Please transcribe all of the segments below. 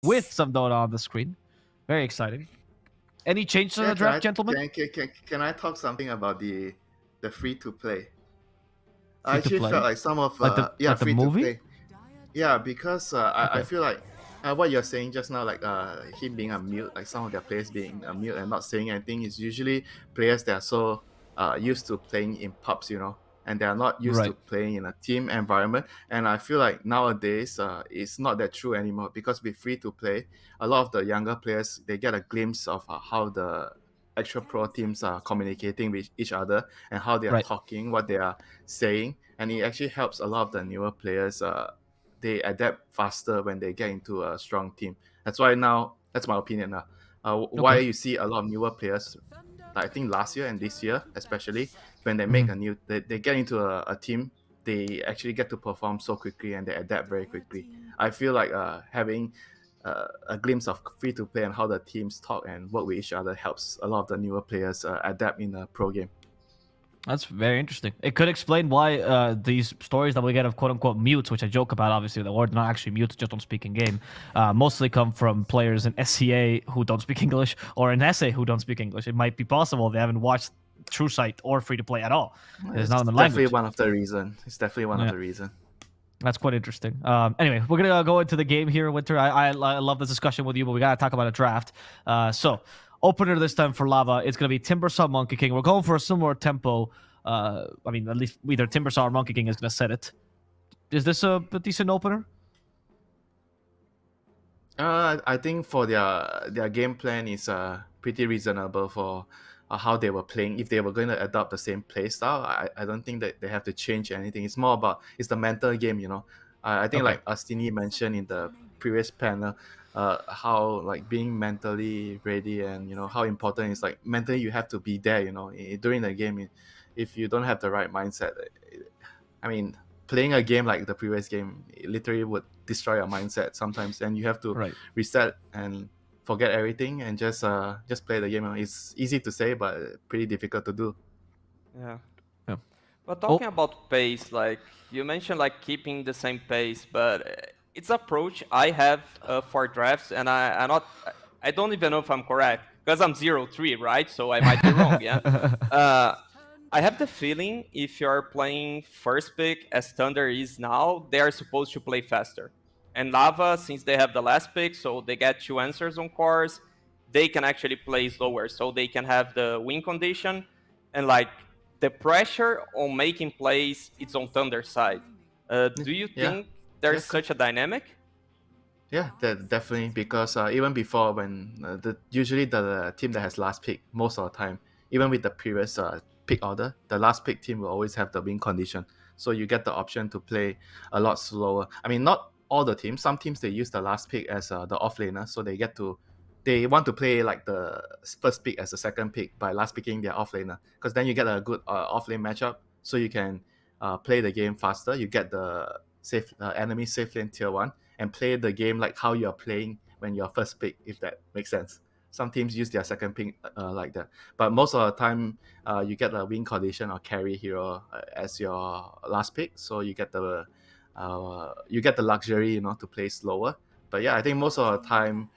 with some Dota on the screen. Very exciting. Any changes in Yeah, the draft, gentlemen? can I talk something about the free to play? I Free to actually felt play, like some of yeah, like the free to movie. play. Yeah, because I Okay. feel like what you're saying just now, like him being a mute, like some of their players being a mute and not saying anything, is usually players that are so used to playing in pubs, and they are not used to Right. playing in a team environment. And I feel like nowadays it's not that true anymore, because with free to play, a lot of the younger players, they get a glimpse of how the actual pro teams are communicating with each other and how they are Right. talking, what they are saying, and it actually helps a lot of the newer players. They adapt faster when they get into a strong team. That's why now, that's my opinion now. Why Okay. you see a lot of newer players, like I think last year and this year, especially when they Hmm. make they get into a team, they actually get to perform so quickly and they adapt very quickly. I feel like having a glimpse of free to play and how the teams talk and work with each other helps a lot of the newer players adapt in a pro game. That's very interesting. It could explain why these stories that we get of quote unquote mutes, which I joke about, obviously, the word not actually mutes, just don't speak in game, mostly come from players in SCA who don't speak English or in SA who don't speak English. It might be possible they haven't watched True Sight or Free to Play at all. It's not in It's the definitely language. one of the reason. It's definitely one of Yeah. the reason. That's quite interesting. Anyway, we're gonna go into the game here, Winter. I love this discussion with you, but we gotta talk about a draft. So opener this time for Lava, it's gonna be Timbersaw Monkey King. We're going for a similar tempo. I mean, at least either Timbersaw or Monkey King is gonna set it. Is this a decent opener? I think for their game plan is pretty reasonable for how they were playing. If they were going to adopt the same play style, I don't think that they have to change anything. It's more about it's the mental game. I think Okay. like Astini mentioned in the previous panel, how like being mentally ready and how important it's like mentally you have to be there. During the game, if you don't have the right mindset, I mean, playing a game like the previous game, it literally would destroy your mindset sometimes, and you have to Right. reset and forget everything and just play the game. It's easy to say, but pretty difficult to do. Yeah. Yeah. But Oh. talking about pace, like you mentioned, like keeping the same pace, but it's approach I have for drafts, and I don't even know if I'm correct because I'm 0-3, right? So I might be wrong. Yeah. Uh, I have the feeling if you're playing first pick as Thunder is now, they are supposed to play faster. And Lava, since they have the last pick, so they get two answers on course, they can actually play slower, so they can have the win condition and like the pressure on making plays. It's on Thunder side. Do you Yeah, think there's yes, such a dynamic? yeah, definitely. Because even before, when usually the team that has last pick most of the time, even with the previous pick order, the last pick team will always have the win condition. So you get the option to play a lot slower. I mean, not all the teams. Some teams they use the last pick as the offlaner, so they want to play like the first pick as the second pick by last picking their offlaner, because then you get a good offlane matchup, so you can play the game faster. You get the safe enemy safe lane tier one and play the game like how you're playing when you're first pick, if that makes sense. Some teams use their second pick like that, but most of the time you get a win condition or carry hero as your last pick, so you get the luxury, to play slower. But yeah, I think most of the time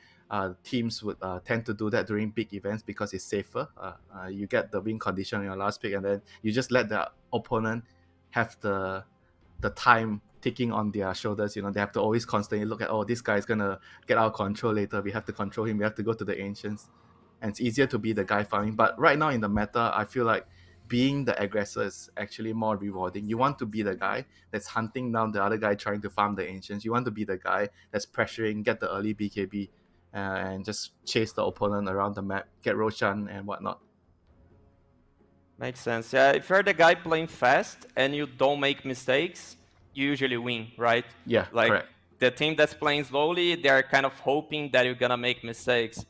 teams would tend to do that during big events because it's safer. You get the win condition on your last pick, and then you just let the opponent have the time ticking on their shoulders. They have to always constantly look at, oh, this guy's gonna get out of control later. We have to control him. We have to go to the ancients, and it's easier to be the guy farming. But right now in the meta, I feel like being the aggressor is actually more rewarding. You want to be the guy that's hunting down the other guy trying to farm the ancients. You want to be the guy that's pressuring, get the early BKB, and just chase the opponent around the map, get Roshan and whatnot. Makes sense. Yeah, if you're the guy playing fast and you don't make mistakes, you usually win, right? Yeah, Like correct. the team that's playing slowly, they're kind of hoping that you're gonna make mistakes.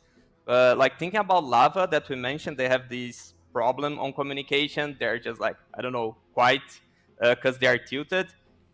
Like thinking about Lava that we mentioned, they have this problem on communication. They're just like, I don't know, quite because they are tilted.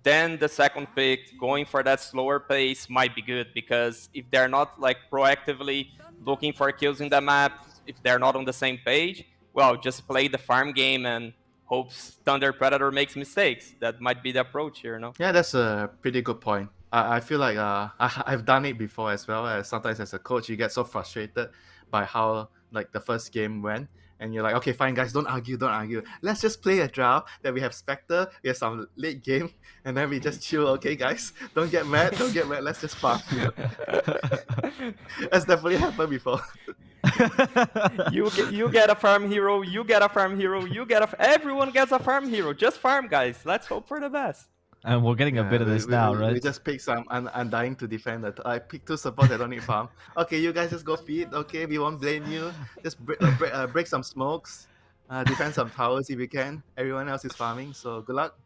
Then the second pick, going for that slower pace might be good because if they're not like proactively looking for kills in the map, if they're not on the same page, well, just play the farm game and hopes Thunder Predator makes mistakes. That might be the approach here, no? Yeah, that's a pretty good point. I feel like I've done it before as well. Sometimes as a coach, you get so frustrated by how like the first game went, and you're like, okay, fine, guys, don't argue, don't argue. Let's just play a draft. Then we have Spectre, we have some late game, and then we just chill. Okay, guys, don't get mad, don't get mad. Let's just farm. That's definitely happened before. You get a farm hero, you get a farm hero, everyone gets a farm hero. Just farm, guys. Let's hope for the best. And we're getting a bit of this now, right? We just pick some Undying to defend that. I pick 2 support that don't need farm. Okay, you guys just go feed. Okay, we won't blame you. Just break some smokes, defend some towers if you can. Everyone else is farming, so good luck.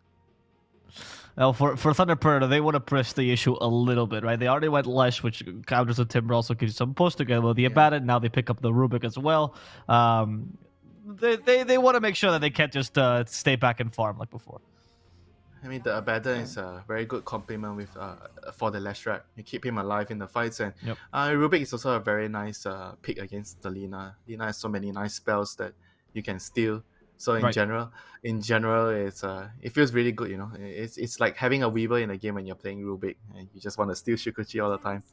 Now, for Thunder Predator, they want to press the issue a little bit, right? They already went Lesh, which counters the Timber, also gives you some push together with the Abaddon. Now they pick up the Rubik as well. They want to make sure that they can't just stay back and farm like before. I mean, the Abaddon is a very good complement with for the Leshrac. You keep him alive in the fights, and Rubik is also a very nice pick against the Lina. Lina has so many nice spells that you can steal. So in general, it's it feels really good. You know, it's like having a Weaver in a game when you're playing Rubik, and you just want to steal Shukuchi all the time.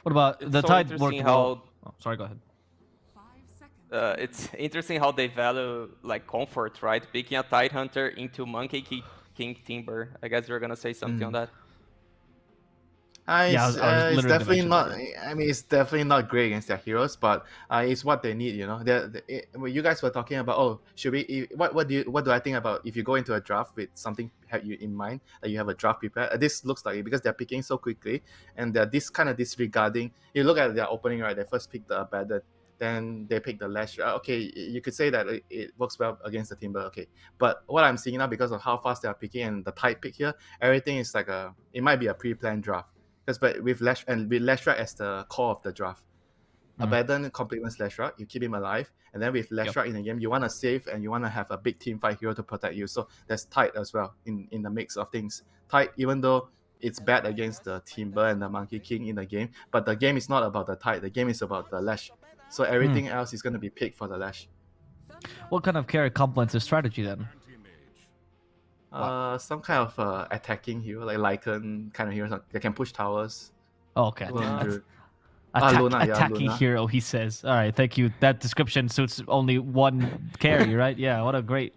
What about the so Tide worked well? Oh, sorry, go ahead. It's interesting how they value like comfort, right? Picking a Tide Hunter into Monkey King Timber. I guess you're gonna say something on that. It's definitely not. I mean, it's definitely not great against their heroes, but it's what they need. You know, when you guys were talking about, oh, should we? What do I think about if you go into a draft with something have you in mind that you have a draft prepared? This looks like it because they're picking so quickly and they're this kind of disregarding. You look at their opening, right? They first pick the Abaddon. Then they pick the Lash. Okay, you could say that it works well against the Timber. Okay, but what I'm seeing now, because of how fast they are picking and the Tide pick here, everything is like it might be a pre-planned draft. Because but with Leshrac as the core of the draft, Abaddon complements Leshrac. You keep him alive, and then with Leshrac in the game, you want to save and you want to have a big team fight hero to protect you. So there's Tide as well in the mix of things. Tide, even though it's bad against the Timber and the Monkey King in the game, but the game is not about the Tide. The game is about the Lash. So everything else is going to be picked for the Lash. What kind of carry complements the strategy then? Some kind of attacking hero, like Lycan kind of heroes that can push towers. Oh, okay. Luna, attacking Luna. hero, he says. All right, thank you. That description suits only one carry, right? Yeah, what a great...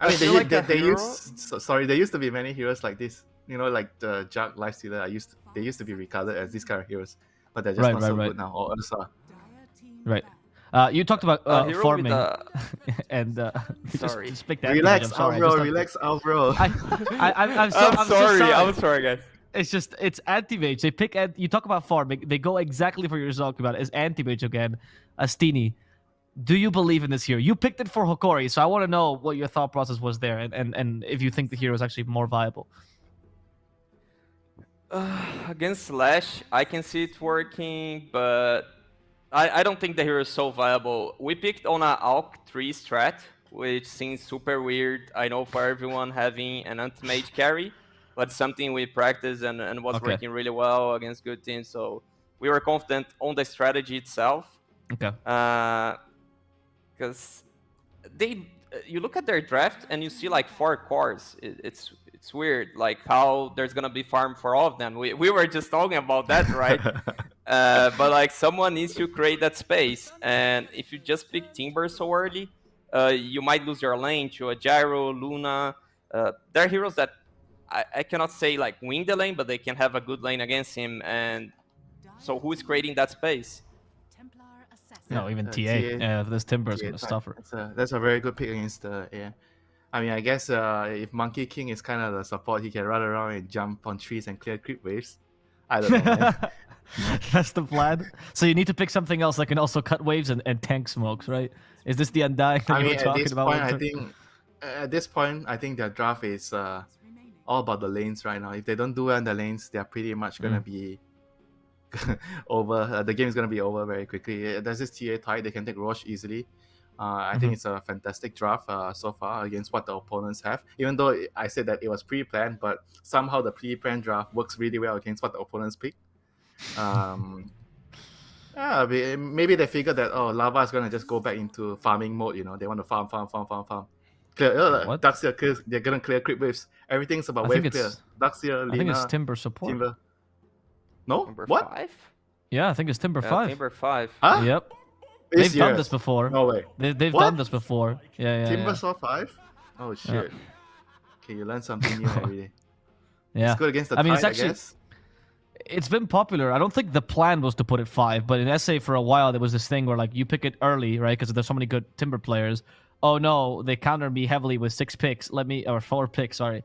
I mean, there used to be many heroes like this. You know, like the Jug Lifestealer. They used to be regarded as these kind of heroes, but they're just not so good now. Or Ursa. Right. You talked about farming, and sorry. just pick that. Relax, Alvaro. Relax, Alvaro. I'm sorry, guys. It's anti-mage. They pick. You talk about farming. They go exactly for your result about it. It's anti-mage again. Astini, do you believe in this hero? You picked it for Hokori, so I want to know what your thought process was there, and if you think the hero is actually more viable. Against Slash, I can see it working, but I don't think the hero is so viable. We picked on a Alk 3 strat, which seems super weird. I know for everyone having an anti-mage carry, but something we practiced and was working really well against good teams. So we were confident on the strategy itself. Okay. Because you look at their draft and you see like 4 cores. It's weird, like how there's gonna be farm for all of them. We were just talking about that, right? But like someone needs to create that space, and if you just pick Timber so early, you might lose your lane to a Gyro, Luna. There are heroes that I cannot say like win the lane, but they can have a good lane against him. And so who is creating that space? No, even TA. Yeah, this Timber is gonna suffer. That's a very good pick against the I mean, I guess if Monkey King is kind of the support, he can run around and jump on trees and clear creep waves. I don't know, man. That's the plan. So you need to pick something else that can also cut waves and tank smokes, right? Is this the Undying that you were talking about? At this point, I think their draft is all about the lanes right now. If they don't do well in the lanes, they're pretty much going to be over. The game is going to be over very quickly. There's this TA Tide. They can take Roche easily. I think it's a fantastic draft so far against what the opponents have. Even though I said that it was pre-planned, but somehow the pre-planned draft works really well against what the opponents pick. Maybe they figured that Lava is gonna just go back into farming mode. You know, they want to farm. Clear. What? Darkseer clears. They're gonna clear creep waves. Everything's about I wave think clear. it's Darkseer, I think it's Lina, Timber support. Timber. No? Number What? 5? Yeah, I think it's Timber Yeah, 5. Timber 5. Huh? Yep. Are you They've done serious? this before. No way. They've What? done this before. Yeah. Timber saw 5? Oh shit. Okay, you learn something new every day. Yeah. It's good against the I mean, tide, it's actually I guess. it's been popular. I don't think the plan was to put it 5, but in SA for a while there was this thing where like you pick it early, right? Because there's so many good Timber players. Oh no, they counter me heavily with 6 picks. Or 4 picks. Sorry.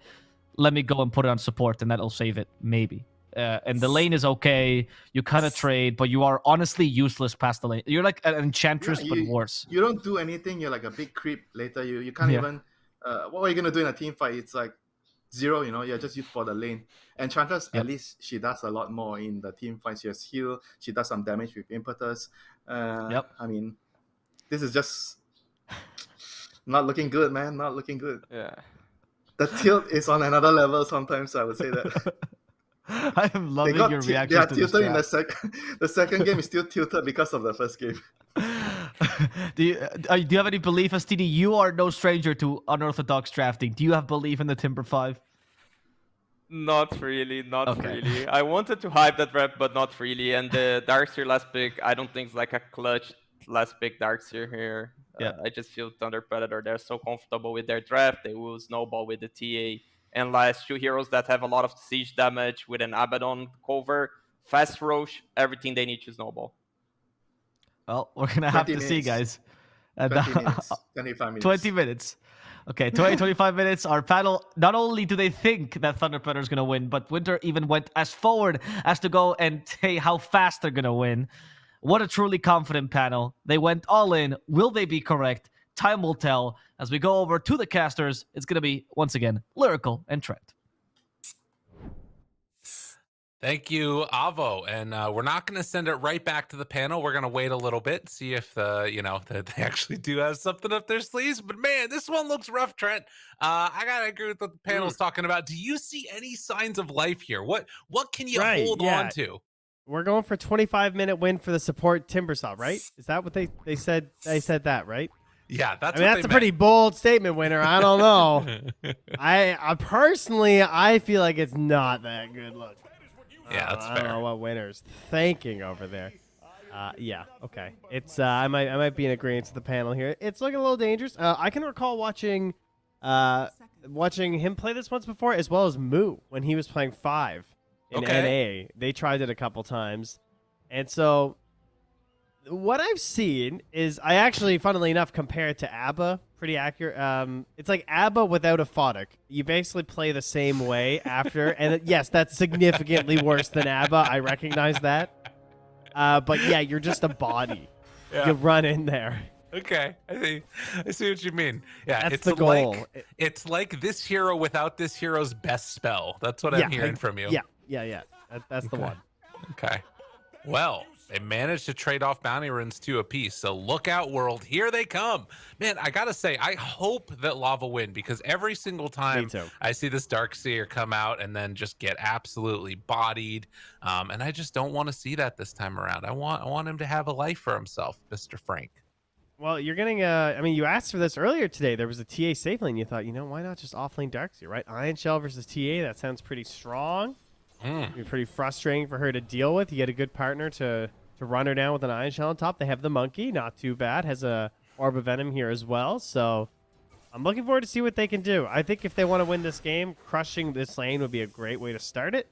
Let me go and put it on support, and that'll save it, maybe. And the lane is okay. You kind of trade, but you are honestly useless past the lane. You're like an enchantress, but worse. You don't do anything. You're like a big creep later. You can't Yeah. even. What are you gonna do in a team fight? It's like 0. You're just used for the lane. Enchantress, Yep. at least she does a lot more in the team fight. She has heal. She does some damage with impetus. Yep. I mean, this is just not looking good, man. Not looking good. Yeah. The tilt is on another level. Sometimes I would say that. I am loving your They reaction are to this tilted in draft. the second game is still tilted because of the first game. Do you have any belief, STD? You are no stranger to unorthodox drafting. Do you have belief in the Timber 5? Not really, not Okay. really. I wanted to hype that rep, but not really. And the Darkseer last pick, I don't think it's like a clutch last pick Darkseer here. Yeah. I just feel Thunder Predator, they're so comfortable with their draft. They will snowball with the TA. And last 2 heroes that have a lot of siege damage with an Abaddon cover, fast Roche, everything they need to snowball. Well, we're going to have 20 to see, minutes. guys. 20 minutes, 25 minutes. 20 minutes. Okay, 25 minutes. Our panel, not only do they think that Thunder Predator is going to win, but Winter even went as forward as to go and say how fast they're going to win. What a truly confident panel. They went all in. Will they be correct? Time will tell. As we go over to the casters, it's going to be, once again, Lyrical and Trent. Thank you, Avo. And we're not going to send it right back to the panel. We're going to wait a little bit, see if that they actually do have something up their sleeves. But man, this one looks rough, Trent. I gotta agree with what the panel's talking about. Do you see any signs of life here? What can you hold on to? We're going for 25-minute win for the support Timbersaw, right? Is that what they said? They said that, right? Yeah, that's. That's a pretty bold statement, Winner. I don't know. I personally, I feel like it's not that good. Look. Yeah, that's fair. I don't know what Winner's thinking over there. Yeah, okay. It's I might be in agreement with the panel here. It's looking a little dangerous. I can recall watching him play this once before, as well as Moo when he was playing 5 in NA. They tried it a couple times, and so what I've seen is I actually, funnily enough, compare it to ABBA. Pretty accurate. It's like ABBA without a Photic. You basically play the same way after, and yes, that's significantly worse than ABBA. I recognize that. But yeah, you're just a body. Yeah. You run in there. Okay, I see what you mean. Yeah, That's it's the goal. It's like this hero without this hero's best spell. That's what I'm hearing from you. Yeah. That's the one. Okay. Well, they managed to trade off bounty runes 2 apiece. So look out, world. Here they come. Man, I got to say, I hope that Lava win, because every single time I see this Darkseer come out and then just get absolutely bodied. And I just don't want to see that this time around. I want him to have a life for himself, Mr. Frank. Well, you're getting I mean, you asked for this earlier today. There was a TA safe lane. You thought, why not just offlane Darkseer, right? Iron Shell versus TA. That sounds pretty strong. It'd be pretty frustrating for her to deal with. You get a good partner to run her down with an Iron Shell on top. They have the Monkey, not too bad. Has a Orb of Venom here as well. So I'm looking forward to see what they can do. I think if they want to win this game, crushing this lane would be a great way to start it.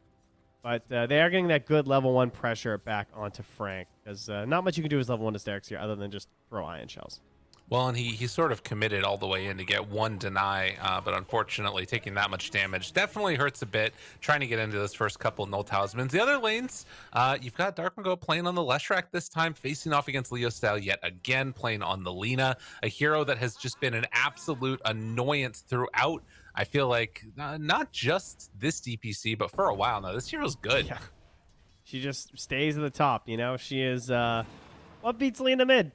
But they are getting that good level 1 pressure back onto Frank, because not much you can do as level 1 as Darkseer other than just throw Iron Shells. Well, and he sort of committed all the way in to get 1 deny, but unfortunately taking that much damage definitely hurts a bit trying to get into those first couple null talismans. The other lanes, you've got Darkmago playing on the Leshrac this time, facing off against Leo Style yet again, playing on the Lina, a hero that has just been an absolute annoyance throughout. I feel like not just this DPC, but for a while now. This hero's good. Yeah. She just stays at the top, She is, what beats Lina mid?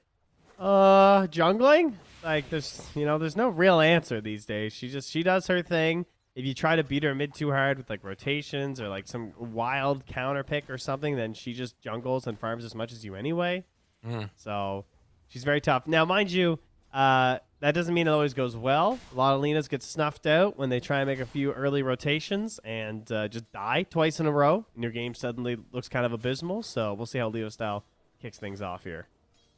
Jungling? Like, there's no real answer these days. She does her thing. If you try to beat her mid too hard with, like, rotations or, like, some wild counter pick or something, then she just jungles and farms as much as you anyway. So, she's very tough. Now, mind you, that doesn't mean it always goes well. A lot of Lenas get snuffed out when they try and make a few early rotations and just die twice in a row, and your game suddenly looks kind of abysmal. So we'll see how Leo Style kicks things off here.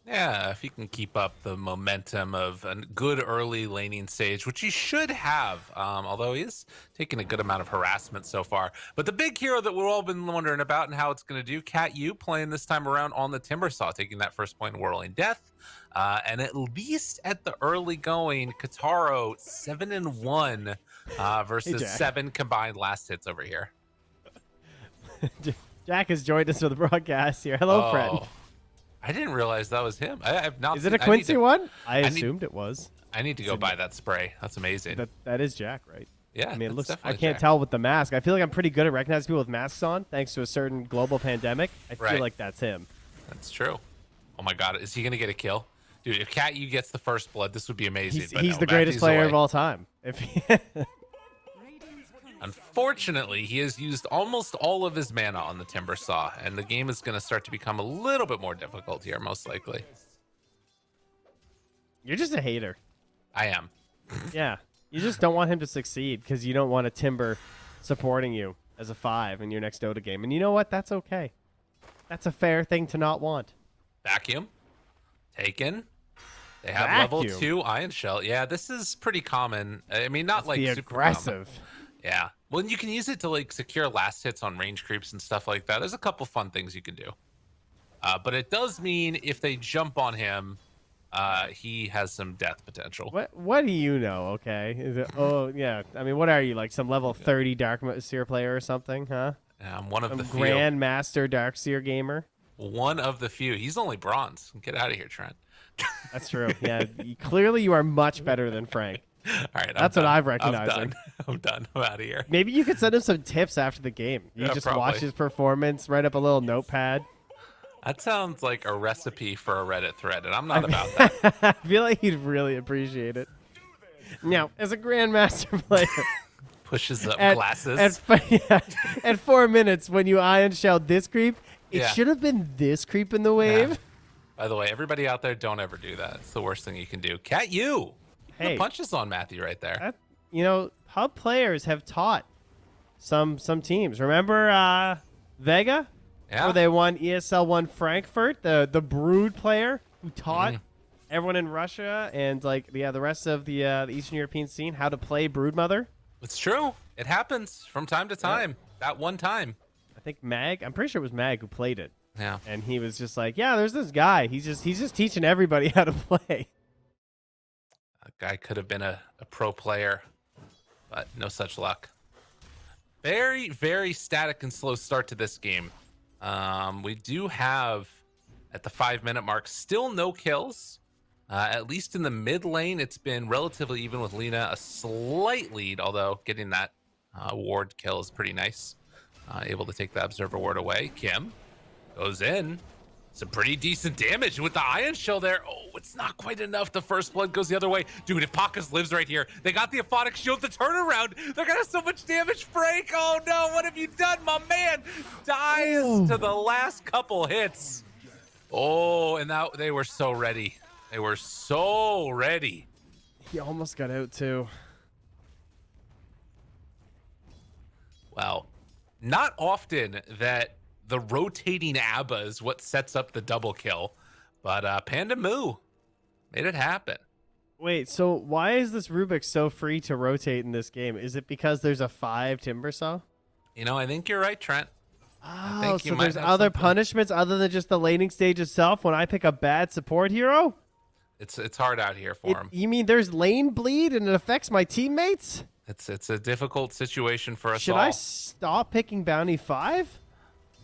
Yeah, if he can keep up the momentum of a good early laning stage, which he should have, although he is taking a good amount of harassment so far. But the big hero that we've all been wondering about and how it's going to do, Cat U playing this time around on the Timbersaw, taking that first point in Whirling Death. And at least at the early going, Kataro 7-1 versus Jack. 7 combined last hits over here. Jack has joined us for the broadcast here. Hello, friend. I didn't realize that was him. I've not. Is it a Quincy one? I need- assumed it was. I need to go buy that spray. That's amazing. That is Jack, right? Yeah, I mean, it that's looks. I definitely can't Jack. tell with the mask. I feel like I'm pretty good at recognizing people with masks on, thanks to a certain global pandemic. I feel Right. like that's him. That's true. Oh my God, is he gonna get a kill? Dude, if Cat U gets the first blood, this would be amazing. He's, but he's no, the greatest Matthew's player away. of all time. If he Unfortunately, he has used almost all of his mana on the Timbersaw, and the game is going to start to become a little bit more difficult here, most likely. You're just a hater. I am. Yeah. You just don't want him to succeed because you don't want a Timber supporting you as a 5 in your next Dota game. And you know what? That's okay. That's a fair thing to not want. Vacuum. Taken. They have level Vacuum? 2 Iron Shell. Yeah, this is pretty common. I mean, not like Be super aggressive. common. Yeah. Well, you can use it to like secure last hits on range creeps and stuff like that. There's a couple fun things you can do. But it does mean if they jump on him, he has some death potential. What do you know, okay? Is it, oh, yeah. I mean, what are you, like some level 30 Darkseer player or something, huh? One of Some the few. Grandmaster Darkseer gamer? One of the few. He's only bronze. Get out of here, Trent. That's true. Yeah, clearly you are much better than Frank. All right, That's what I've recognized I'm him. done. I'm done. I'm out of here. Maybe you could send him some tips after the game. You Yeah, just probably. watch his performance, write up a little notepad. That sounds like a recipe for a Reddit thread, and I'm not about that. I feel like he'd really appreciate it. Now, as a Grandmaster player, Pushes up at, glasses. at 4 minutes, when you Iron Shelled this creep, it Yeah. should have been this creep in the wave. Yeah. By the way, everybody out there, don't ever do that. It's the worst thing you can do. Cat U. Hey. The punches on Matthew right there. That, you know, hub players have taught some teams. Remember Vega? Yeah. Where they won ESL 1 Frankfurt, the Brood player who taught everyone in Russia and like the rest of the Eastern European scene how to play Broodmother. It's true. It happens from time to time. That one time. I think I'm pretty sure it was Mag who played it. Yeah. And he was just like, yeah, there's this guy. He's just teaching everybody how to play. That guy could have been a pro player, but no such luck. Very, very static and slow start to this game. We do have, at the 5-minute mark, still no kills. At least in the mid lane, it's been relatively even with Lena. A slight lead, although getting that ward kill is pretty nice. Able to take the observer ward away. Kim goes in. Some pretty decent damage with the Iron Shell there. Oh, it's not quite enough. The first blood goes the other way. Dude, if Pakas lives right here, they got the Aphotic Shield to turn around. They're gonna have so much damage, Frank. Oh no, what have you done? My man dies to the last couple hits. Oh, and that they were so ready. They were so ready. He almost got out too. Well, not often that the rotating ABBA is what sets up the double kill, but Panda Moo made it happen. Wait, so why is this Rubik so free to rotate in this game? Is it because there's a 5 Timbersaw? You know, I think you're right, Trent. Oh, think you so might there's have other something. punishments other than just the laning stage itself when I pick a bad support hero? It's hard out here for him. You mean there's lane bleed and it affects my teammates? It's a difficult situation for us Should all. I stop picking Bounty 5?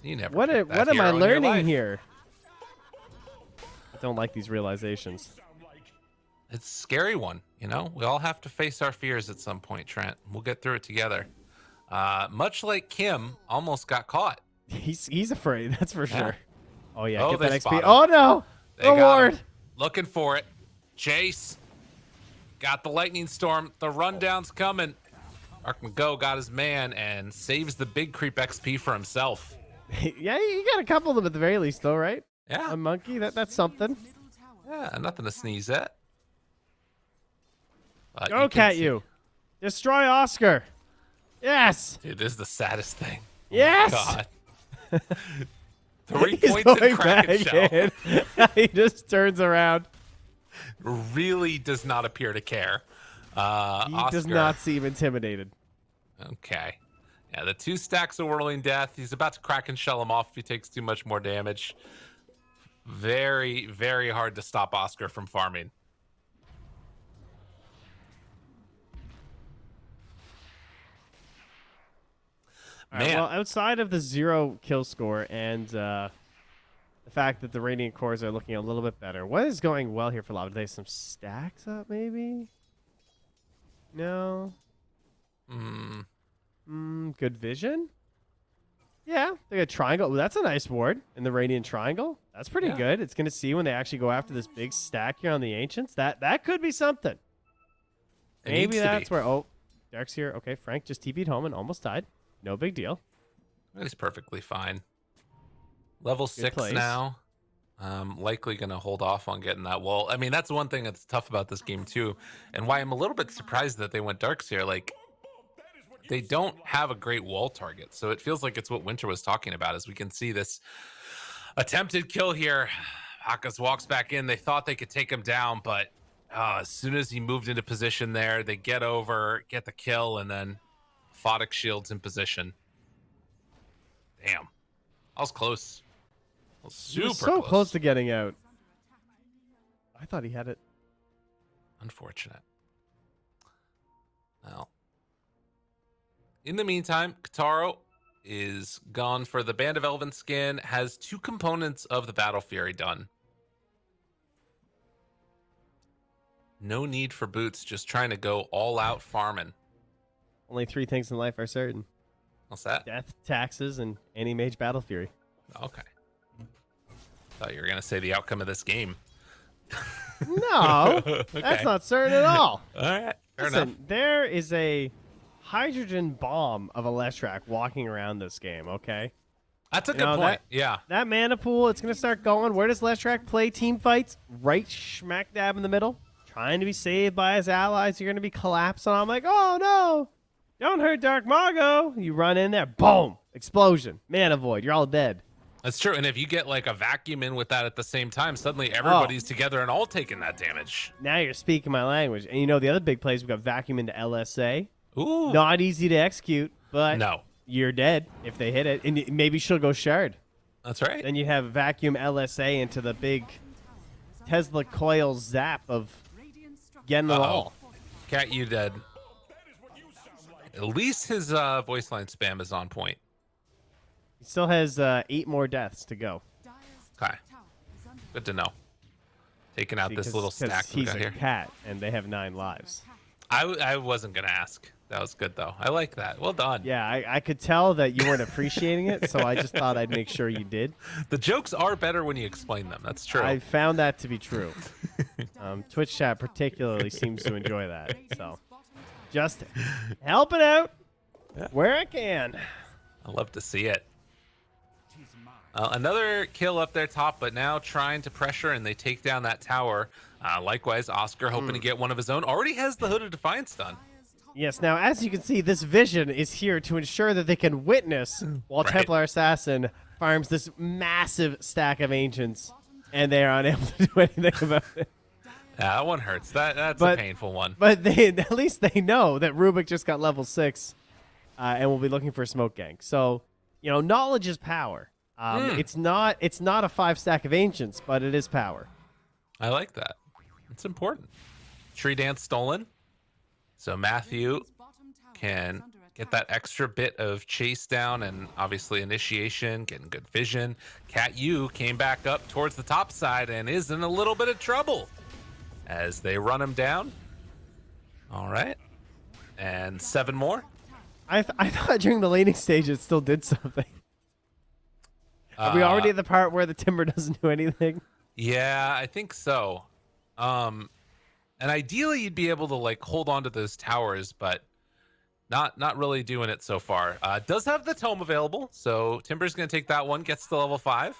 You never. What picked that am I hero in your learning life. here? I don't like these realizations. It's a scary one, you know? We all have to face our fears at some point, Trent. We'll get through it together. Much like Kim almost got caught. He's afraid, that's for sure. Oh yeah, Oh, get they that spot XP. him. Oh no! They got Reward! him. Looking for it. Chase. Got the lightning storm. The rundown's coming. Arkman Go got his man and saves the big creep XP for himself. Yeah, you got a couple of them at the very least though, right? Yeah. A monkey, that's something. Yeah, nothing to sneeze at. But Go, Cat, you. Destroy Oscar. Yes. Dude, this is the saddest thing. Yes. God. 3 He's points in going Kraken back Shell. in. He just turns around. Really does not appear to care. He Oscar, does not seem intimidated. Okay. Yeah, the 2 stacks of Whirling Death. He's about to Kraken Shell him off if he takes too much more damage. Very, very hard to stop Oscar from farming. All right, well, outside of the 0 kill score and the fact that the Radiant cores are looking a little bit better, what is going well here for Lava? Do they have some stacks up, maybe? No? Good vision? Yeah, they got triangle. Ooh, that's a nice ward in the Radiant triangle. That's pretty good. It's going to see when they actually go after this big stack here on the Ancients. That could be something. Maybe that's where... Oh, Dark's here. Okay, Frank just TP'd home and almost died. No big deal. He's perfectly fine. Level 6 place. now. Likely going to hold off on getting that wall. I mean, that's one thing that's tough about this game, too. And why I'm a little bit surprised that they went Darks here. Like, they don't have a great wall target. So it feels like it's what Winter was talking about, as we can see this attempted kill here. Hakas walks back in. They thought they could take him down, but as soon as he moved into position there, they get over, get the kill, and then Photic shields in position. Damn. I was close. I was super so close to getting out. I thought he had it. Unfortunate. Well, in the meantime, Kataro is gone for the Band of Elven Skin, has 2 components of the Battle Fury done. No need for boots, just trying to go all out farming. Only 3 things in life are certain. What's that? Death, taxes, and any mage battle fury. Okay. Thought you were going to say the outcome of this game. No, Okay. that's not certain at all. All right. Fair Listen, enough. there is a hydrogen bomb of a Leshrac walking around this game, okay? That's a You good know, point. Yeah. That mana pool, it's going to start going. Where does Leshrac play team fights? Right smack dab in the middle. Trying to be saved by his allies. You're going to be collapsing. I'm like, oh, no. Don't hurt Dark Mago. You run in there. Boom. Explosion. Mana void. You're all dead. That's true. And if you get like a vacuum in with that at the same time, suddenly everybody's together and all taking that damage. Now you're speaking my language. And you know the other big plays, we've got vacuum into LSA. Ooh. Not easy to execute, but No. you're dead if they hit it. And maybe she'll go shard. That's right. Then you have vacuum LSA into the big Tesla coil zap of getting them all. Cat, you dead. At least his voice line spam is on point. He still has 8 more deaths to go. Okay. Good to know. Taking out this little stack we he's got a here. cat, and they have 9 lives. I wasn't going to ask. That was good, though. I like that. Well done. Yeah, I could tell that you weren't appreciating it, so I just thought I'd make sure you did. The jokes are better when you explain them. That's true. I found that to be true. Twitch chat particularly seems to enjoy that. So just helping out where I can. I love to see it. Another kill up there top, but now trying to pressure, and they take down that tower. Likewise, Oscar hoping to get one of his own. Already has the Hood of Defiance done. Yes, now as you can see, this vision is here to ensure that they can witness while Right. Templar Assassin farms this massive stack of Ancients, and they are unable to do anything about it. Yeah, that one hurts. That's a painful one. But at least they know that Rubik just got level 6 and will be looking for Smoke Gang. So, you know, knowledge is power. It's not a 5 stack of Ancients, but it is power. I like that. It's important. Tree Dance stolen. So Matthew can get that extra bit of chase down and obviously initiation, getting good vision. Cat U came back up towards the top side and is in a little bit of trouble as they run him down. All right. And 7 more. I thought during the laning stage it still did something. Are we already at the part where the Timber doesn't do anything? Yeah, I think so. And ideally you'd be able to like hold on to those towers, but not really doing it so far. Does have the tome available, so Timber's gonna take that one, gets to level 5.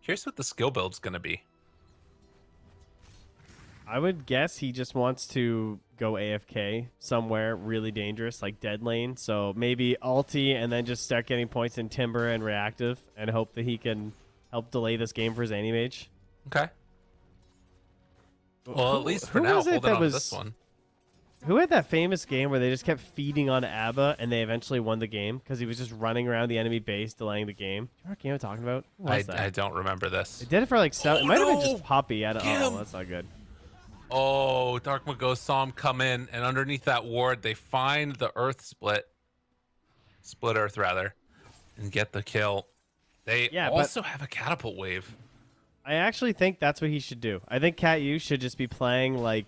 Curious what the skill build's gonna be. I would guess he just wants to go AFK somewhere really dangerous, like dead lane. So maybe ulti and then just start getting points in Timber and reactive and hope that he can help delay this game for his Anti-Mage. Okay. Well, at least for who now, was it holding that on to was- this one. Who had that famous game where they just kept feeding on Abba and they eventually won the game because he was just running around the enemy base delaying the game? Do you know what game I'm talking about? Who was that? I don't remember this. They did it for like 7. Oh, It might have been no! just Poppy. I don't Get know. him! That's not good. Oh, Dark Mago saw him come in, and underneath that ward, they find the Earth split Earth rather, and get the kill. They also have a catapult wave. I actually think that's what he should do. I think Cat U should just be playing like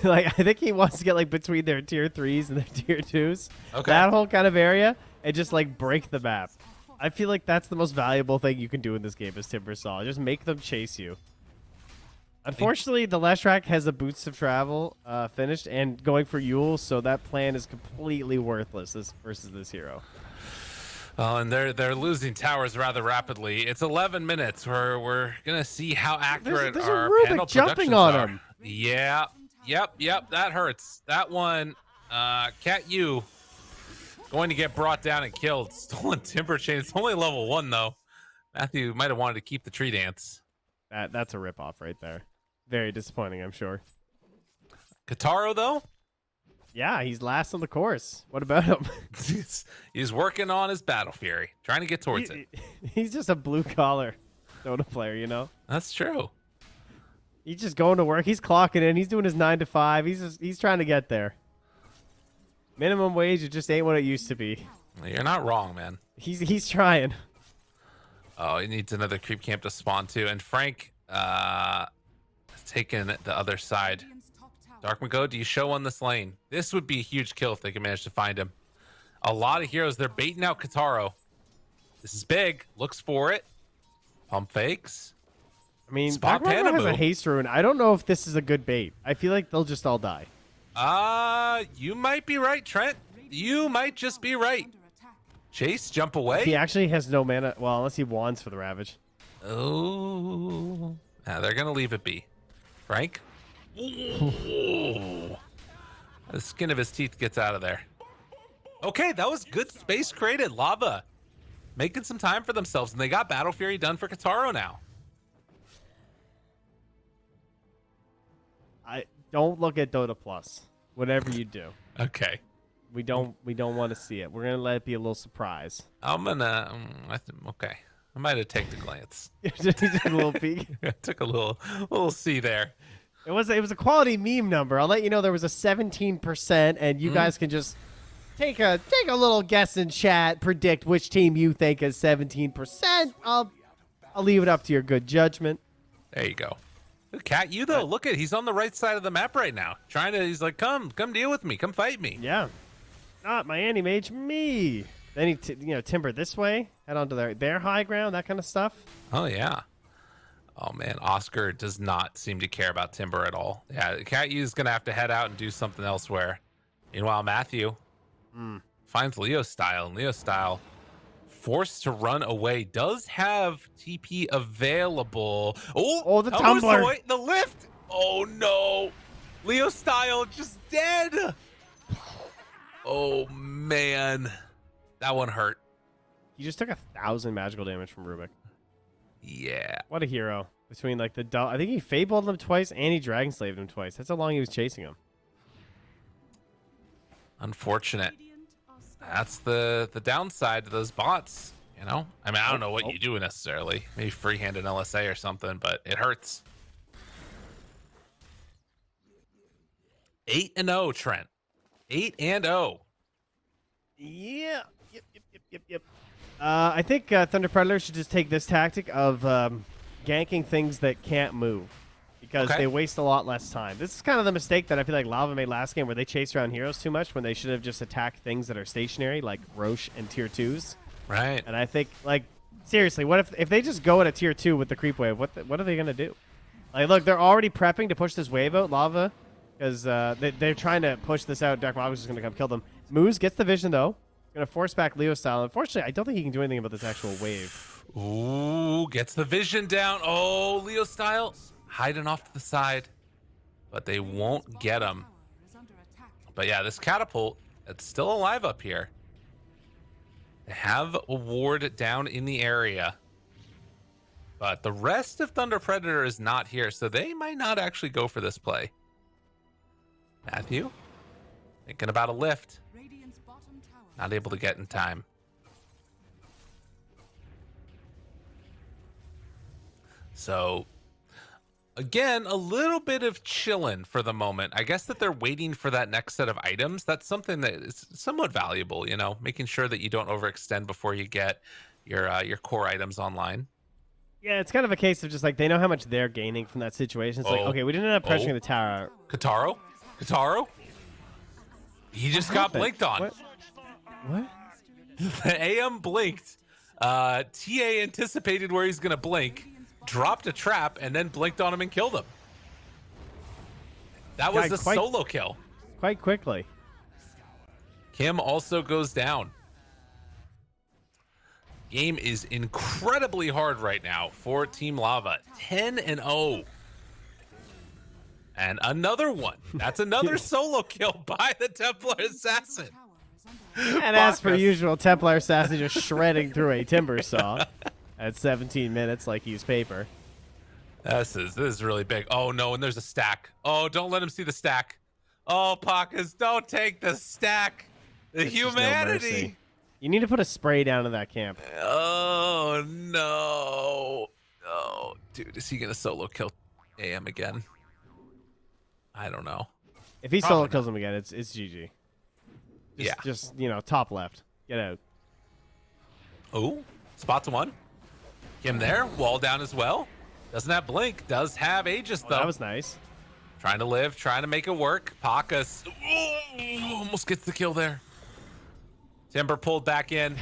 I think he wants to get like between their tier 3s and their tier 2s. Okay. That whole kind of area and just like break the map. I feel like that's the most valuable thing you can do in this game as Timbersaw. Just make them chase you. Unfortunately, the last track has the boots of travel finished and going for Yule, so that plan is completely worthless versus this hero. And they're losing towers rather rapidly. It's 11 minutes. We're gonna see how accurate There's our a Rubik panel jumping productions on are. him. Yeah. Yep. That hurts. That one, Cat U, going to get brought down and killed. Stolen Timber Chain. It's only level 1 though. Matthew might have wanted to keep the tree dance. That's a ripoff right there. Very disappointing, I'm sure. Kataro though, Yeah, he's last on the course. What about him? he's working on his battle fury, trying to get towards it. He's just a blue collar Dota player, you know. That's true. He's just going to work. He's clocking in. He's doing his 9 to 5. He's trying to get there. Minimum wage, it just ain't what it used to be. You're not wrong, man. He's trying. Oh, he needs another creep camp to spawn to, and Frank has taken the other side. Dark Mago, do you show on this lane? This would be a huge kill if they can manage to find him. A lot of heroes, they're baiting out Kataro. This is big. Looks for it. Pump fakes. I mean, Spot Dark Mago has a Panamu. haste rune. I don't know if this is a good bait. I feel like they'll just all die. You might be right, Trent. You might just be right. Chase, jump away. He actually has no mana. Well, unless he wands for the Ravage. Oh. They're going to leave it be. Frank? Ooh. The skin of his teeth gets out of there. Okay, that was good space created. Lava making some time for themselves, and they got Battle Fury done for Kataro now. I don't look at Dota Plus. Whatever you do, Okay. we don't want to see it. We're gonna let it be a little surprise. I'm gonna. Okay. I might have taken a glance. Just a little peek. I took a little see there. It was a quality meme number. I'll let you know there was a 17%, and you guys can just take a little guess in chat, predict which team you think is 17%. I'll leave it up to your good judgment. There you go. Cat, you though, look at he's on the right side of the map right now. He's like, come deal with me, come fight me. Yeah, not my Anti-Mage, me. Then he timber this way, head on to their high ground, that kind of stuff. Oh yeah. Oh man, Oscar does not seem to care about Timber at all. Yeah, Cat U's gonna have to head out and do something elsewhere. Meanwhile, Matthew finds Leo Style, and Leo Style, forced to run away, does have TP available. Oh, the that was tumbler. the lift. Oh no, Leo Style just dead. Oh man, that one hurt. He just took 1,000 magical damage from Rubik. Yeah. What a hero. Between like I think he fabled him twice and he dragon slaved him twice. That's how long he was chasing him. Unfortunate. That's the downside to those bots, you know? I mean, I don't know what you do necessarily. Maybe freehand an LSA or something, but it hurts. 8-0, Trent. 8-0. Yeah. Yep. I think Thunder Predator should just take this tactic of ganking things that can't move because they waste a lot less time. This is kind of the mistake that I feel like Lava made last game where they chased around heroes too much when they should have just attacked things that are stationary like Roche and tier 2s. Right. And I think, like, seriously, what if they just go at a tier 2 with the creep wave? What are they going to do? Like, look, they're already prepping to push this wave out, Lava, because they're trying to push this out. Dark Magus is going to come kill them. Moose gets the vision, though. Going to force back Leo Style. Unfortunately, I don't think he can do anything about this actual wave. Ooh, gets the vision down. Oh, Leo Style hiding off to the side. but they won't get him. But yeah, this catapult, it's still alive up here. They have a ward down in the area, but the rest of Thunder Predator is not here, so they might not actually go for this play. Matthew, thinking about a lift. Not able to get in time. So, again, a little bit of chillin' for the moment. I guess that they're waiting for that next set of items. That's something that is somewhat valuable, you know, making sure that you don't overextend before you get your core items online. Yeah, it's kind of a case of just like they know how much they're gaining from that situation. It's like, okay, we didn't end up pressuring the tower. Kataro? He just got happened? blinked on. What? The AM blinked. TA anticipated where he's going to blink, dropped a trap, and then blinked on him and killed him. That was the solo kill. Quite quickly. Kim also goes down. Game is incredibly hard right now for Team Lava. 10-0. And another one. That's another solo kill by the Templar Assassin. And as per usual, Templar Assassin just shredding through a timber saw at 17 minutes like he's paper. This is really big. Oh no, and there's a stack. Oh, don't let him see the stack. Oh, Pakas, don't take the stack. The It's just no humanity. mercy. You need to put a spray down in that camp. Oh no. Oh, dude, is he gonna solo kill AM again? I don't know. If he Probably solo not. kills him again, it's GG. Yeah. Just, you know, top left. Get out. Oh, spots one. Him there, wall down as well. Doesn't have blink, does have Aegis though. That was nice. Trying to live, trying to make it work. Pakas almost gets the kill there. Timber pulled back in.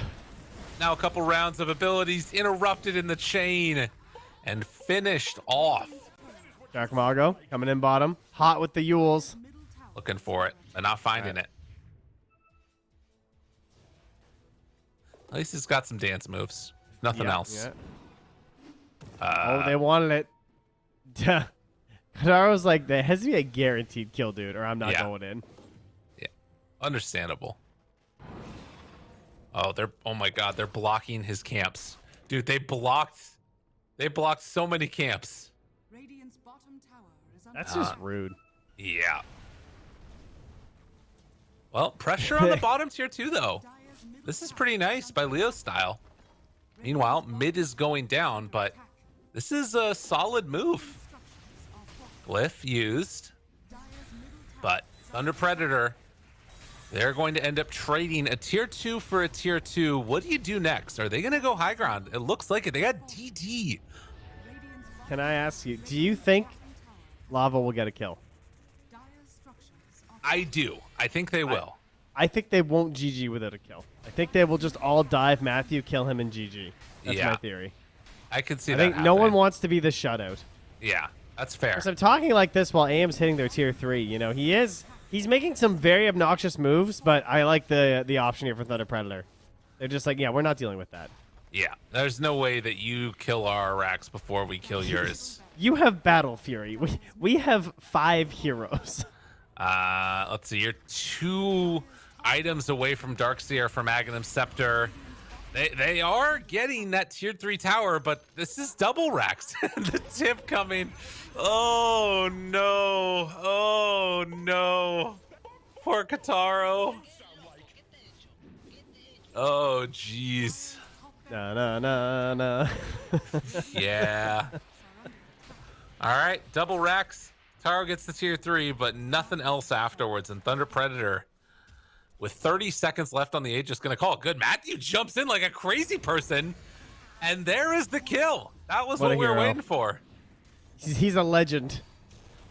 Now a couple rounds of abilities interrupted in the chain and finished off. Dark Margo coming in bottom. Hot with the Yules. Looking for it, but not finding it. At least he's got some dance moves. If nothing else. Yeah. They wanted it. Kataro's like, there has to be a guaranteed kill, dude, or I'm not going in. Yeah, understandable. Oh my god, they're blocking his camps. Dude, they blocked so many camps. That's just rude. Yeah. Well, pressure on the bottom tier too, though. This is pretty nice by Leo style. Meanwhile, mid is going down, but this is a solid move. Glyph used, but Thunder Predator, they're going to end up trading a tier 2 for a tier 2. What do you do next? Are they going to go high ground? It looks like it. They got DD. Can I ask you, do you think Lava will get a kill? I do. I think they will. I think they won't GG without a kill. I think they will just all dive Matthew, kill him, and GG. That's my theory. I could see I that think no one wants to be the shutout. Yeah, that's fair. Because I'm talking like this while AM's hitting their tier 3. You know, he's making some very obnoxious moves, but I like the option here for Thunder Predator. They're just like, yeah, we're not dealing with that. Yeah, there's no way that you kill our racks before we kill yours. You have Battle Fury. We have 5 heroes. Let's see. You're 2 items away from Darkseer from Aghanim Scepter. They are getting that tier 3 tower, but this is double racks. The tip coming. Oh no. Oh no. Poor Kataro. Oh jeez. Na. Yeah. All right, double racks. Taro gets the tier 3, but nothing else afterwards. And Thunder Predator, with 30 seconds left on the Aegis, going to call it good. Matthew jumps in like a crazy person, and there is the kill. That was what we were waiting for. He's a legend.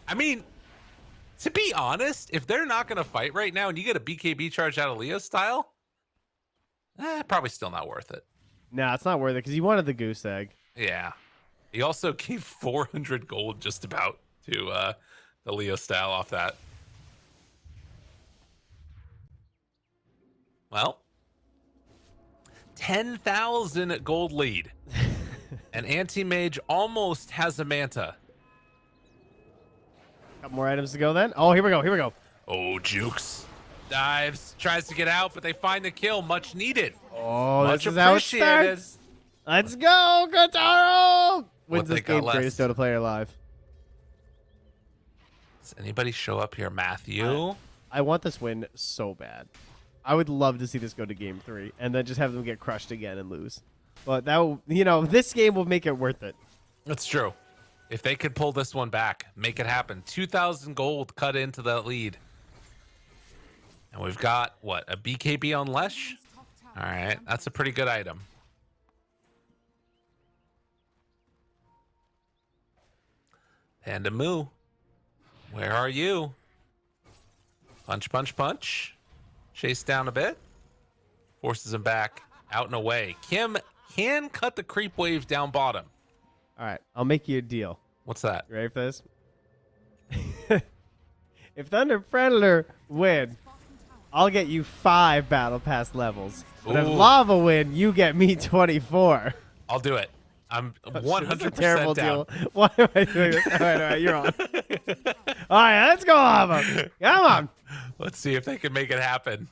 I mean, to be honest, if they're not going to fight right now and you get a BKB charge out of Leo's style, probably still not worth it. Nah, it's not worth it because he wanted the goose egg. Yeah. He also gave 400 gold just about to the Leo style off that. Well, 10,000 gold lead. And Anti-Mage almost has a Manta. Couple more items to go then. Oh, here we go. Here we go. Oh, Jukes dives, tries to get out, but they find the kill. Much needed. Oh, Much this is how it appreciated. starts. Let's go, Kataro! Wins What they this got game, left? greatest Dota player alive. Does anybody show up here, Matthew? I want this win so bad. I would love to see this go to game 3 and then just have them get crushed again and lose. But that will, this game will make it worth it. That's true. If they could pull this one back, make it happen. 2,000 gold cut into that lead. And we've got, what, a BKB on Lesh? All right, that's a pretty good item. Panda Moo, where are you? Punch, punch, punch. Chase down a bit. Forces him back, out and away. Kim can cut the creep wave down bottom. All right, I'll make you a deal. What's that? You ready for this? If Thunder Predator win, I'll get you 5 Battle Pass levels. But if Ooh. Lava win, you get me 24. I'll do it. I'm This 100% is a terrible down. deal. Why am I doing this? All right, you're on. All right, let's go, Lava. Come on. Let's see if they can make it happen.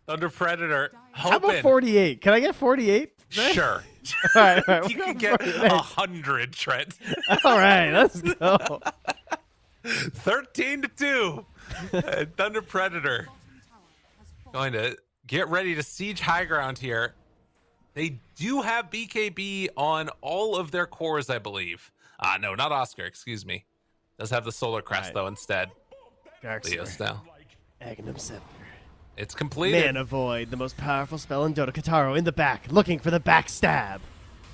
Thunder Predator, How about hoping. 48? Can I get 48? Sure. All right, all right. You we'll can go get 48. 100, Trent. All right, let's go. 13-2. Thunder Predator going to get ready to siege high ground here. They do have BKB on all of their cores, I believe. No, not Oscar, excuse me. Does have the Solar Crest, Right. though, instead. Dark Leo's now. Agnum Scepter. It's completed. Mana Void, the most powerful spell in Dota. Kataro in the back, looking for the backstab.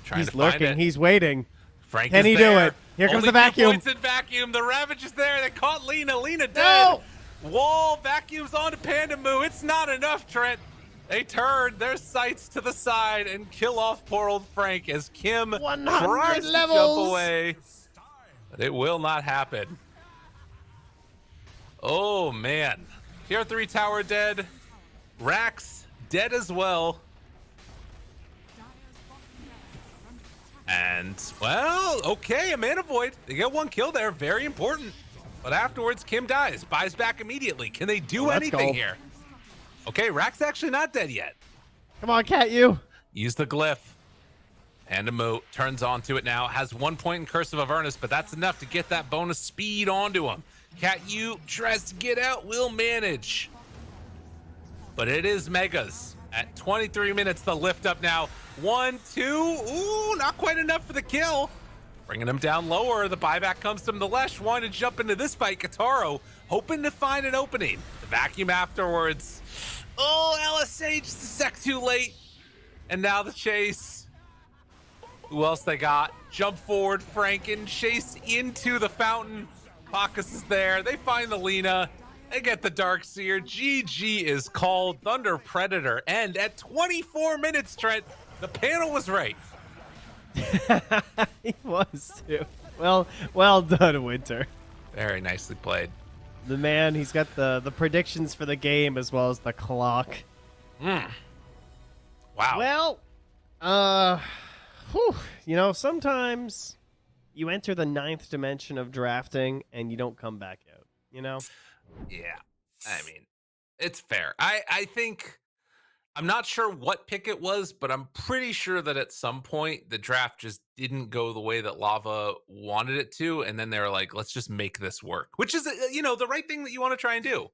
Trying He's to find lurking. it. He's waiting. Frank Can is he do there. it? Here comes Only the vacuum. 2 points in vacuum. The Ravage is there. They caught Lina. Lina dead. No! Wall vacuums onto Panda Moo. It's not enough, Trent. They turn their sights to the side and kill off poor old Frank as Kim 100 tries to levels. jump away. But it will not happen. Oh, man. Tier 3 tower dead. Rax dead as well. And, well, okay, a mana void. They get 1 kill there. Very important. But afterwards, Kim dies. Buys back immediately. Can they do Let's anything go. here? Okay, Rax actually not dead yet. Come on, Cat, you. Use the glyph. Panda Moo turns onto it now. Has 1 point in Curse of Avernus, but that's enough to get that bonus speed onto him. Cat U tries to get out. Will manage. But it is Megas. At 23 minutes, the lift up now. 1, 2. Ooh, not quite enough for the kill. Bringing him down lower. The buyback comes from the Lesh. Wanting to jump into this fight. Kataro hoping to find an opening. The vacuum afterwards. Oh, LSH just a sec too late. And now the chase. Who else they got? Jump forward, Franken. Chase into the fountain. Bacchus is there. They find the Lina. They get the Darkseer. GG is called. Thunder Predator. And at 24 minutes, Trent, the panel was right. He was too. Well done, Winter. Very nicely played. The man, he's got the predictions for the game as well as the clock. Wow. Well, sometimes you enter the 9th dimension of drafting and you don't come back out, Yeah. I mean, it's fair. I think, I'm not sure what pick it was, but I'm pretty sure that at some point the draft just didn't go the way that Lava wanted it to. And then they were like, let's just make this work, which is, the right thing that you want to try and do.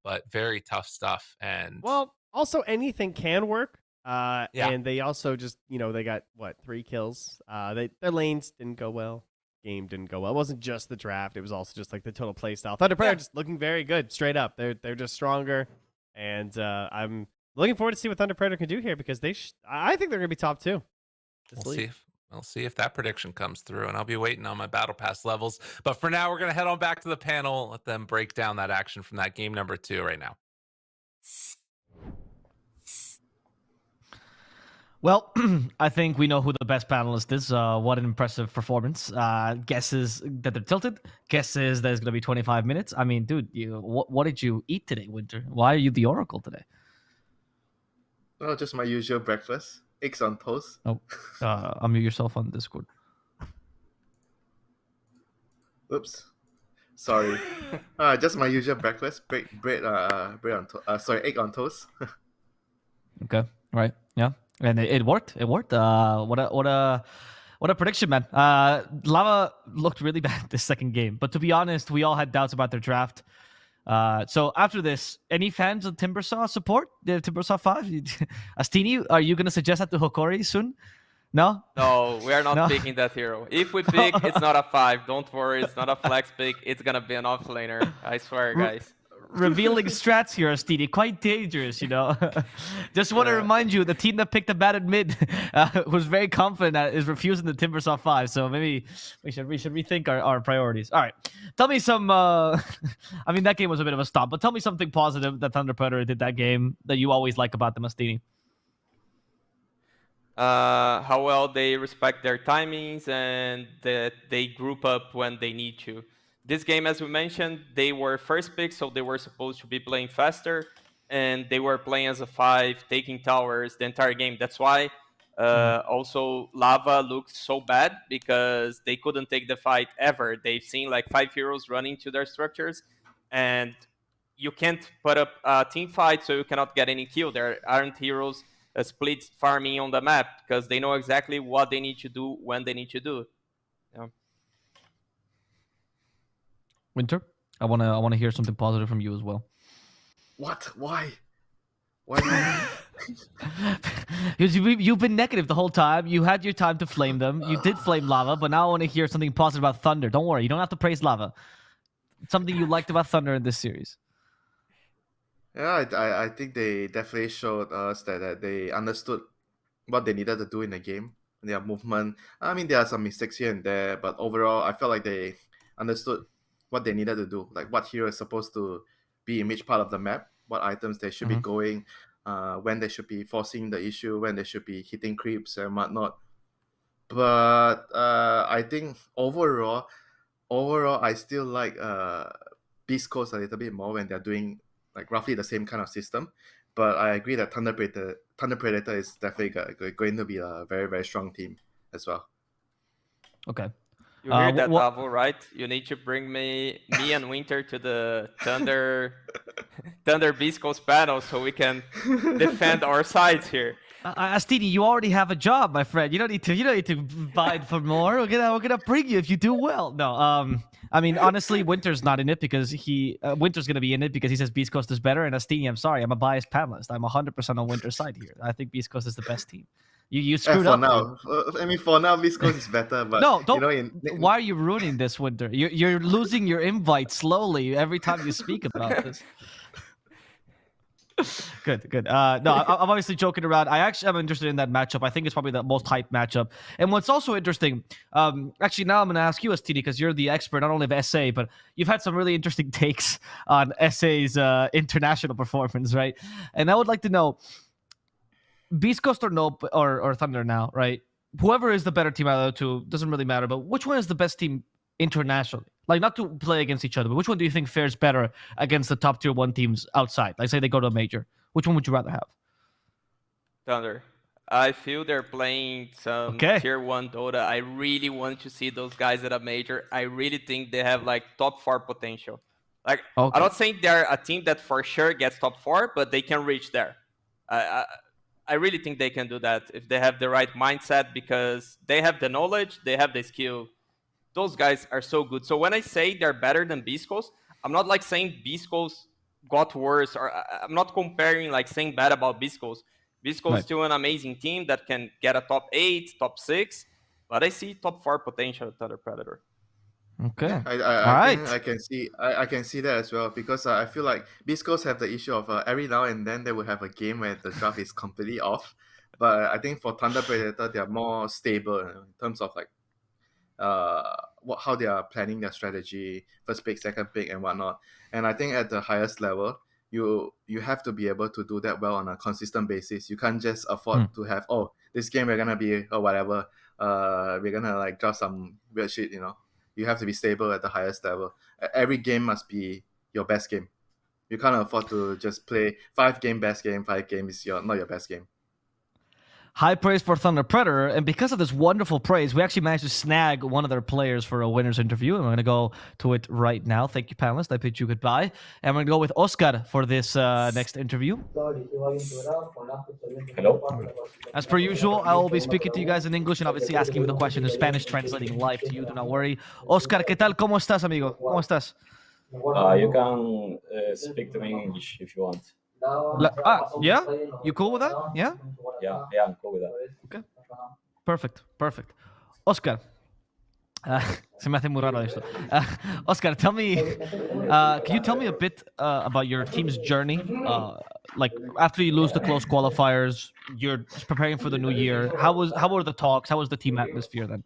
But very tough stuff. And Well, also anything can work. Yeah. And they also just, they got 3 kills. Their lanes didn't go well. Game didn't go well. It wasn't just the draft. It was also just like the total play style. Thunder Predator just looking very good, straight up. They're just stronger. And I'm looking forward to see what Thunder Predator can do here because I think they're going to be top 2. We'll see if that prediction comes through, and I'll be waiting on my Battle Pass levels. But for now, we're going to head on back to the panel, let them break down that action from that game number 2 right now. Well, I think we know who the best panelist is. What an impressive performance. Guesses that they're tilted. Guesses that it's going to be 25 minutes. I mean, dude, what did you eat today, Winter? Why are you the Oracle today? Oh, just my usual breakfast. Eggs on toast. Oh, unmute yourself on Discord. Oops. Sorry. Just my usual breakfast. Egg on toast. Okay, right, yeah, and it worked. It worked. What a prediction, man. Lava looked really bad this second game, but to be honest, we all had doubts about their draft. So after this, any fans of Timbersaw support the Timbersaw 5? Astini, are you gonna suggest that to Hokori soon? No. No, we are not No? picking that hero. If we pick, it's not a 5. Don't worry, it's not a flex pick. It's gonna be an offlaner. I swear, guys. Revealing strats here, Astini. Quite dangerous, you know. Just want to remind you, the team that picked the batted mid was very confident that is refusing the Timbersaw 5. So maybe we should rethink our priorities. All right. Tell me some... I mean, that game was a bit of a stomp, but tell me something positive that Thunder Predator did that game that you always like about them, Astini. How well they respect their timings and that they group up when they need to. This game, as we mentioned, they were first pick, so they were supposed to be playing faster, and they were playing as a 5, taking towers the entire game. That's why also Lava looked so bad, because they couldn't take the fight ever. They've seen like 5 heroes running to their structures, and you can't put up a team fight, so you cannot get any kill. There aren't heroes split farming on the map, because they know exactly what they need to do when they need to do. Yeah. Winter, I wanna hear something positive from you as well. What? Why? Why do you... Because you've been negative the whole time. You had your time to flame them. You did flame Lava, but now I want to hear something positive about Thunder. Don't worry, you don't have to praise Lava. Something you liked about Thunder in this series. Yeah, I think they definitely showed us that they understood what they needed to do in the game. Their movement. I mean, there are some mistakes here and there, but overall, I felt like they understood what they needed to do. Like what hero is supposed to be in which part of the map, what items they should be going, when they should be forcing the issue, when they should be hitting creeps and whatnot. But I think overall, I still like Beast Coast a little bit more when they're doing like roughly the same kind of system. But I agree that Thunder Predator is definitely going to be a very, very strong team as well. Okay. You hear that, Avo, right? You need to bring me and Winter to the Thunder Beast Coast panel so we can defend our sides here. Astini, you already have a job, my friend. You don't need to bide for more. We're gonna bring you if you do well. No, I mean honestly, Winter's not in it because Winter's gonna be in it because he says Beast Coast is better. And Astini, I'm sorry, I'm a biased panelist. I'm 100% on Winter's side here. I think Beast Coast is the best team. You screwed for up. Now. I mean, for now, Beast Coast is better. But no, don't. Why are you ruining this, Winter? You're losing your invite slowly every time you speak about this. Good. No, I'm obviously joking around. I actually am interested in that matchup. I think it's probably the most hyped matchup. And what's also interesting, actually, now I'm going to ask you, STD, because you're the expert not only of SA, but you've had some really interesting takes on SA's international performance, right? And I would like to know, Beast Coast or Thunder now, right? Whoever is the better team out of the two doesn't really matter. But which one is the best team internationally? Like, not to play against each other, but which one do you think fares better against the top tier 1 teams outside? Like, say they go to a major. Which one would you rather have? Thunder. I feel they're playing some tier 1 Dota. I really want to see those guys at a major. I really think they have like top 4 potential. Like, I'm not saying they're a team that for sure gets top 4, but they can reach there. I really think they can do that if they have the right mindset, because they have the knowledge, they have the skill. Those guys are so good. So when I say they're better than Beast Coast, I'm not like saying Beast Coast got worse, or I'm not comparing like saying bad about Beast Coast. Beast Coast is still an amazing team that can get a top 8, top 6, but I see top 4 potential at Thunder Predator. Okay. I can see that as well, because I feel like Beast Coast have the issue of every now and then they will have a game where the draft is completely off. But I think for Thunder Predator, they are more stable in terms of like how they are planning their strategy, first pick, second pick, and whatnot. And I think at the highest level, you have to be able to do that well on a consistent basis. You can't just afford to have, this game we're gonna be or whatever. We're gonna like draft some weird shit, you know. You have to be stable at the highest level. Every game must be your best game. You can't afford to just play 5 game best game, 5 games is not your best game. high praise for Thunder Predator, and because of this wonderful praise, we actually managed to snag one of their players for a winner's interview, and we're going to go to it right now. Thank you, panelists. I bid you goodbye. And we're going to go with Oscar for this next interview. Hello. As per usual, I will be speaking to you guys in English and obviously asking you the question in Spanish, translating live to you. Do not worry. Oscar, ¿qué tal? ¿Cómo estás, amigo? ¿Cómo estás? You can speak to me in English if you want. Yeah? You cool with that? Yeah? Yeah, I'm cool with that. Okay. Perfect. Oscar. Se me hace muy raro esto. Oscar, tell me, can you tell me a bit about your team's journey? Like after you lose the close qualifiers, you're preparing for the new year. How were the talks? How was the team atmosphere then?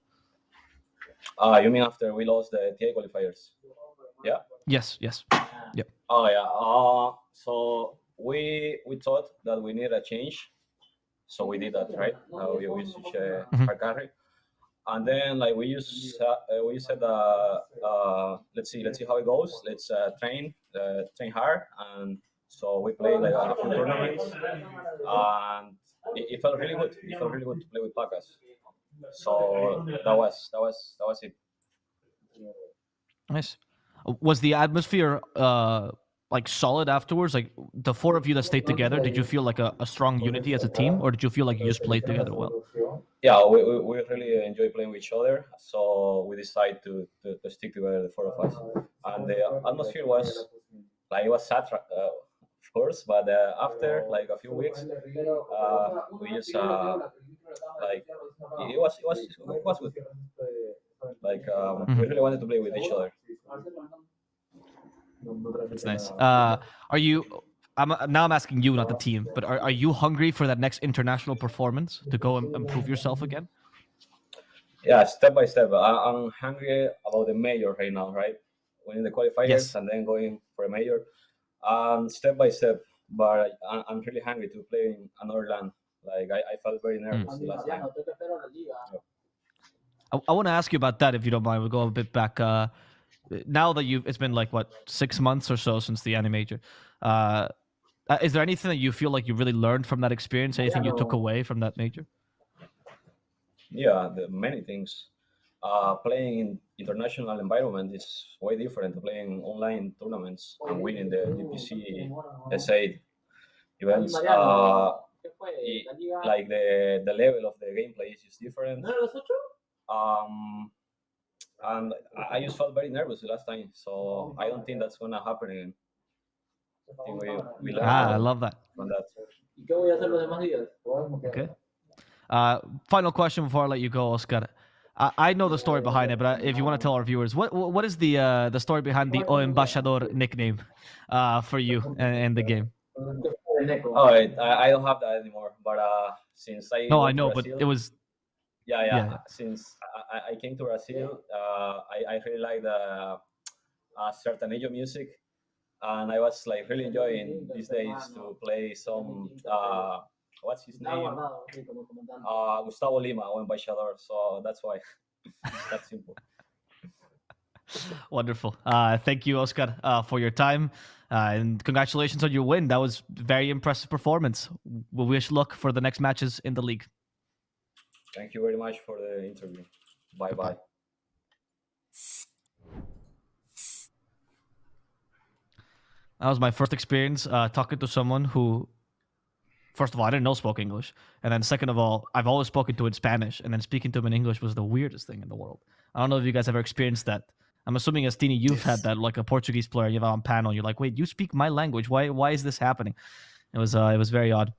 You mean after we lost the TA qualifiers? Yeah. Yes. Yep. Oh yeah. So we thought that we needed a change, so we did that, right? We switched our carry, and then like we said, let's see how it goes. Let's train hard, and so we played like a few tournaments, and it felt really good. It felt really good to play with Pacas. So that was it. Nice. Was the atmosphere like solid afterwards? Like the four of you that stayed together, did you feel like a strong unity as a team, or did you feel like you just played together well? Yeah, we really enjoy playing with each other, so we decided to stick together, the four of us. And the atmosphere was like, it was sad, of course, but after like a few weeks, we just like it was good. Like we really wanted to play with each other. That's nice. Are you? Now I'm asking you, not the team, but are you hungry for that next international performance to go and improve yourself again? Yeah, step by step. I'm hungry about the major right now, right? Winning the qualifiers and then going for a major. Step by step, but I'm really hungry to play in another land. Like I felt very nervous the last time. I want to ask you about that if you don't mind. We'll go a bit back. Now that it's been like what 6 months or so since the animator. Is there anything that you feel like you really learned from that experience? Anything you took away from that major? Yeah, many things. Playing in international environment is way different to playing online tournaments and winning the DPC SA events. Like the level of the gameplay is just different. And I just felt very nervous the last time, so I don't think that's gonna happen again. I think we learned I love that. from that. Okay. Final question before I let you go, Oscar. I know the story behind it, but if you want to tell our viewers, what is the story behind the O Embajador nickname for you in the game? Oh, I don't have that anymore. But since I No, went I know, to but Brazil, it was yeah. Since I came to Brazil, I really like the Sertanejo music, and I was like really enjoying these days to play some what's his name? Gustavo Lima or Embajador. So that's why. It's that simple. wonderful. Thank you, Oscar, for your time, and congratulations on your win. That was very impressive performance. We wish luck for the next matches in the league. Thank you very much for the interview. Bye. That was my first experience talking to someone who, first of all, I didn't know spoke English. And then second of all, I've always spoken to in Spanish. And then speaking to him in English was the weirdest thing in the world. I don't know if you guys ever experienced that. I'm assuming, as Tini, you've had that, like a Portuguese player, you have on panel. You're like, wait, you speak my language. Why is this happening? It was very odd.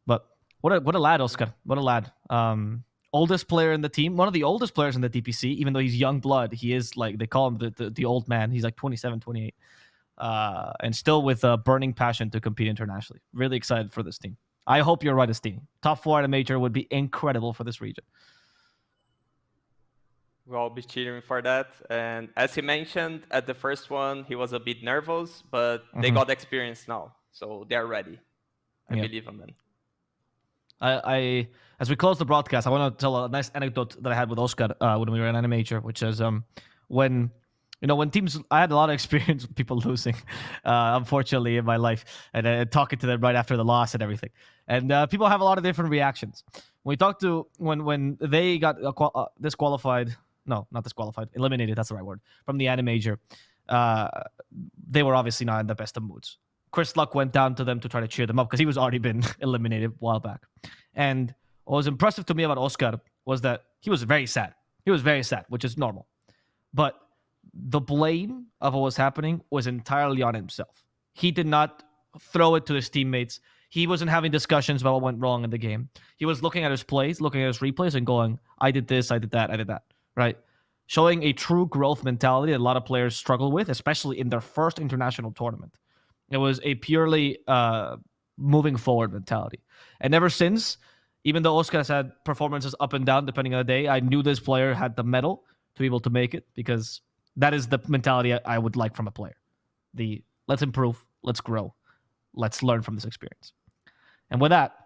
But what a lad, Oscar. What a lad. Oldest player in the team. One of the oldest players in the DPC, even though he's young blood. He is like, they call him the old man. He's like 27, 28. And still with a burning passion to compete internationally. Really excited for this team. I hope you're right, Estini. Top 4 at a major would be incredible for this region. We'll be cheering for that. And as he mentioned, at the first one, he was a bit nervous, but they got experience now. So they're ready. I believe in them. I as we close the broadcast, I want to tell a nice anecdote that I had with Oscar when we were in Animator, which is when teams, I had a lot of experience with people losing, unfortunately, in my life, and talking to them right after the loss and everything. And people have a lot of different reactions. When we talked to when they got disqualified, no, not disqualified, eliminated. That's the right word from the anime major. They were obviously not in the best of moods. Chris Luck went down to them to try to cheer them up because he was already been eliminated a while back. And what was impressive to me about Oscar was that he was very sad. He was very sad, which is normal. But the blame of what was happening was entirely on himself. He did not throw it to his teammates. He wasn't having discussions about what went wrong in the game. He was looking at his plays, looking at his replays, and going, I did this, I did that, I did that, right? Showing a true growth mentality that a lot of players struggle with, especially in their first international tournament. It was a purely moving forward mentality. And ever since, even though Oscar has had performances up and down depending on the day, I knew this player had the mettle to be able to make it because that is the mentality I would like from a player. The let's improve, let's grow, let's learn from this experience. And with that,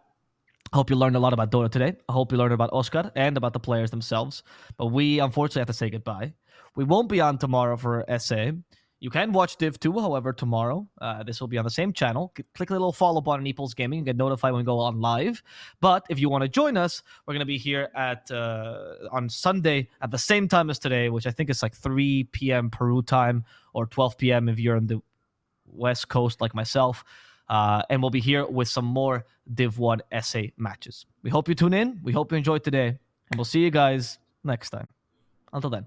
I hope you learned a lot about Dota today. I hope you learned about Oscar and about the players themselves. But we unfortunately have to say goodbye. We won't be on tomorrow for SA. You can watch Div 2, however, tomorrow. This will be on the same channel. Click the little follow button on Epulze Gaming and get notified when we go on live. But if you want to join us, we're going to be here at on Sunday at the same time as today, which I think is like 3 p.m. Peru time or 12 p.m. if you're on the West Coast like myself. And we'll be here with some more Div 1 SA matches. We hope you tune in. We hope you enjoyed today. And we'll see you guys next time. Until then.